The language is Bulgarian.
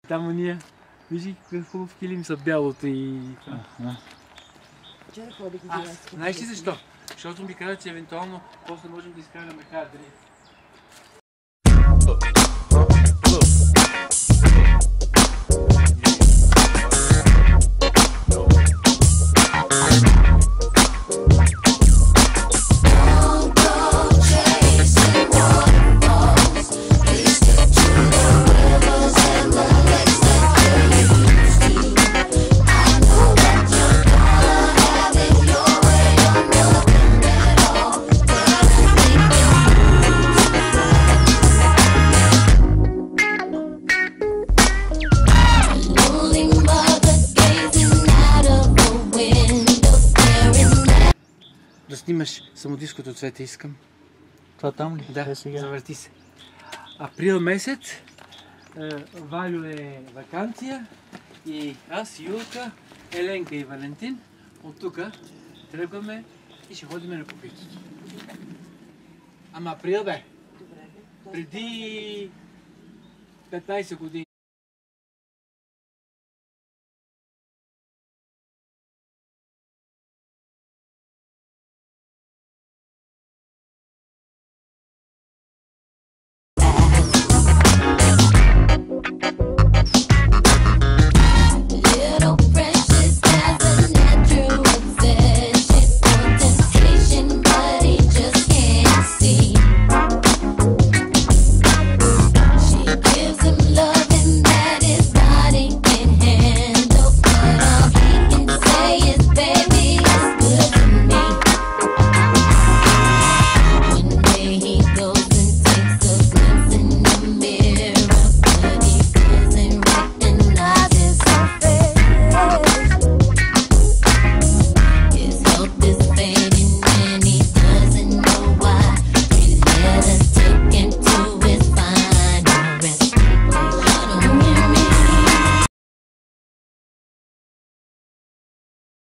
там уния. Вижи какъв хубав килим са бялото и... Знаеш ли защо? Защото ми каза, че евентуално после можем да изкараме кадри. Да снимаш самодиското цвете искам. Това там ли? Да, завърти се. Април месец, Валю е ваканция и аз, Юлка, Еленка и Валентин от тук тръгваме и ще ходим на попитки. Ама април бе, преди 15 години.